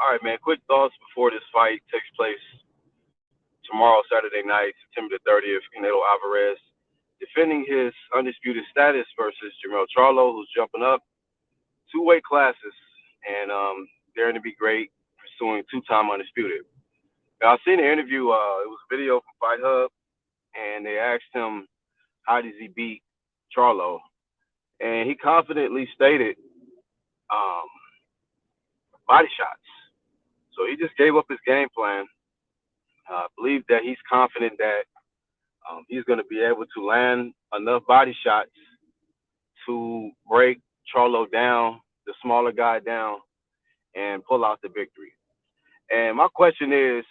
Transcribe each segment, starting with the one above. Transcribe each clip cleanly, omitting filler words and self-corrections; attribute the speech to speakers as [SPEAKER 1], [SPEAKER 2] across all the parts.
[SPEAKER 1] All right, man. Quick thoughts before this fight takes place tomorrow, Saturday night, September the 30th. Canelo Alvarez defending his undisputed status versus Jermell Charlo, who's jumping up two weight classes and daring to be great, pursuing two-time undisputed. Now, I seen the interview. It was a video from Fight Hub, and they asked him how does he beat Charlo, and he confidently stated um, body shots. So he just gave up his game plan. Believe that he's confident that he's going to be able to land enough body shots to break Charlo down, the smaller guy down, and pull out the victory. And my question is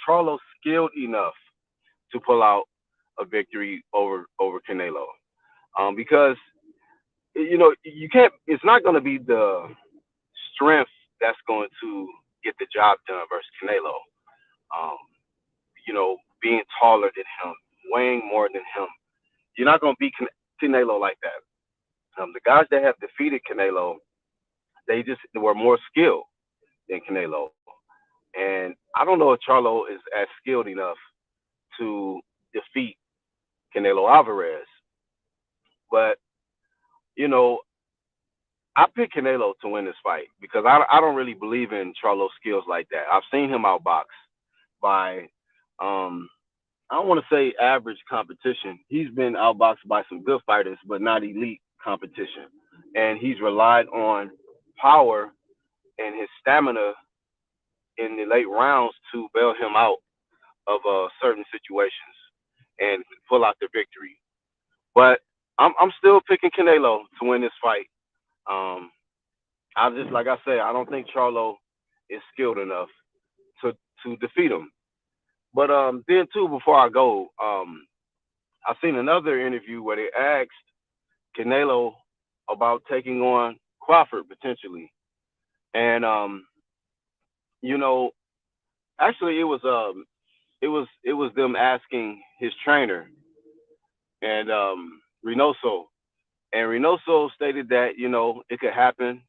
[SPEAKER 1] Charlo skilled enough to pull out a victory over Canelo? Because you can't. It's not going to be the strength that's going to get the job done versus Canelo. Um, being taller than him, weighing more than him. You're not going to beat Canelo like that. The guys that have defeated Canelo, they just were more skilled than Canelo. And I don't know if Charlo is as skilled enough to defeat Canelo Alvarez. But, you know, I picked Canelo to win this fight because I don't really believe in Charlo's skills like that. I've seen him outbox by um, I don't want to say average competition. He's been outboxed by some good fighters, but not elite competition. And he's relied on power and his stamina in the late rounds to bail him out of certain situations and pull out the victory. But I'm still picking Canelo to win this fight. Um, I just like I say, I don't think Charlo is skilled enough to to defeat him. But then too, before I go, I seen another interview where they asked Canelo about taking on Crawford potentially, and you know, actually it was them asking his trainer and Reynoso, and Reynoso stated that it could happen.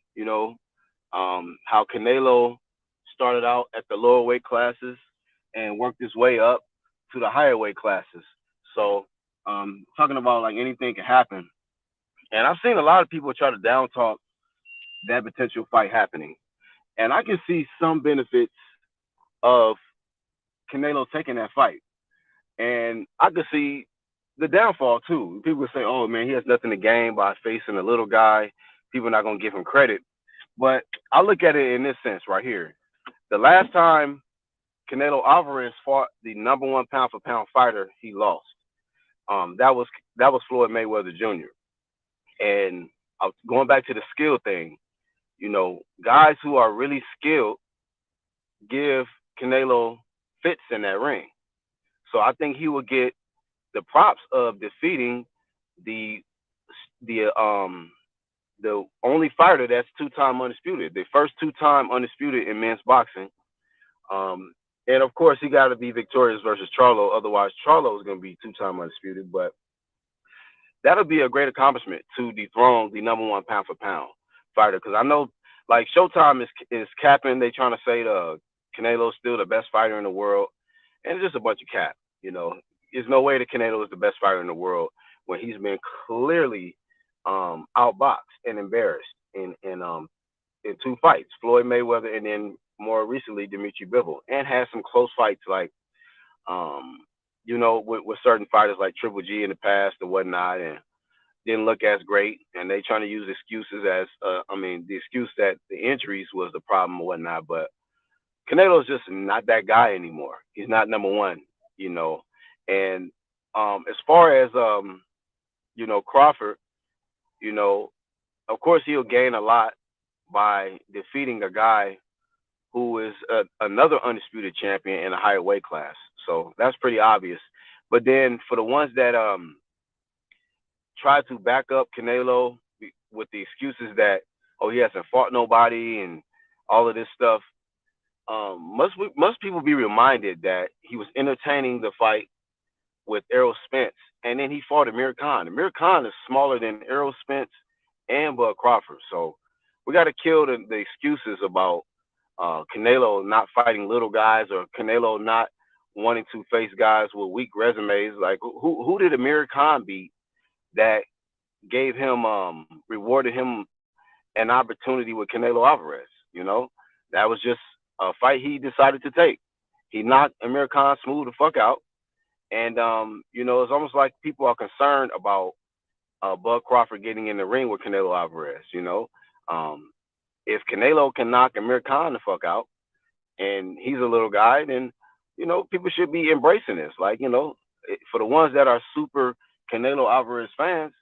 [SPEAKER 1] How Canelo started out at the lower weight classes and worked his way up to the higher weight classes. So talking about like anything can happen. And I've seen a lot of people try to down talk that potential fight happening. And I can see some benefits of Canelo taking that fight. And I could see the downfall too. People say, oh man, he has nothing to gain by facing a little guy. People are not going to give him credit. But I look at it in this sense right here. The last time Canelo Alvarez fought the number one pound for pound fighter, he lost. That was Floyd Mayweather Jr. And going back to the skill thing, guys who are really skilled give Canelo fits in that ring. So I think he will get the props of defeating the the only fighter that's two-time undisputed, the first two-time undisputed in men's boxing. And of course, he got to be victorious versus Charlo. Otherwise, Charlo is going to be two-time undisputed. But that'll be a great accomplishment to dethrone the number one pound for pound fighter. Because I know, like Showtime is capping. They trying to say Canelo's still the best fighter in the world, and it's just a bunch of cap. There's no way that Canelo is the best fighter in the world when he's been clearly outboxed and embarrassed in two fights, Floyd Mayweather, and then more recently Dimitri Bivol, and had some close fights like with certain fighters like Triple G in the past and whatnot, and didn't look as great. And they trying to use excuses as the excuse that the injuries was the problem or whatnot. But Canelo's just not that guy anymore. He's not number one, And as far as Crawford, of course he'll gain a lot by defeating a guy who is another undisputed champion in a higher weight class. So that's pretty obvious. But then for the ones that try to back up Canelo with the excuses that he hasn't fought nobody and all of this stuff, must people be reminded that he was entertaining the fight with Errol Spence, and then he fought Amir Khan. Amir Khan is smaller than Errol Spence and Bud Crawford. So we got to kill the excuses about Canelo not fighting little guys or Canelo not wanting to face guys with weak resumes. Like who did Amir Khan beat that gave him rewarded him an opportunity with Canelo Alvarez? You know, that was just a fight he decided to take. He knocked Amir Khan smooth the fuck out, and you know, it's almost like people are concerned about Bud Crawford getting in the ring with Canelo Alvarez. You know, um, if Canelo can knock Amir Khan the fuck out, and he's a little guy, then you know people should be embracing this. Like you know, for the ones that are super Canelo Alvarez fans,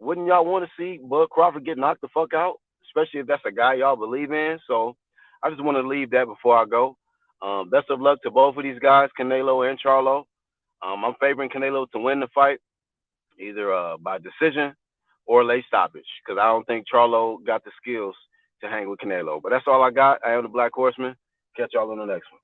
[SPEAKER 1] wouldn't y'all want to see Bud Crawford get knocked the fuck out, especially if that's a guy y'all believe in? So I just want to leave that before I go. Best of luck to both of these guys, Canelo and Charlo. I'm favoring Canelo to win the fight, either by decision or late stoppage, because I don't think Charlo got the skills to hang with Canelo. But that's all I got. I am the Black Horseman. Catch y'all on the next one.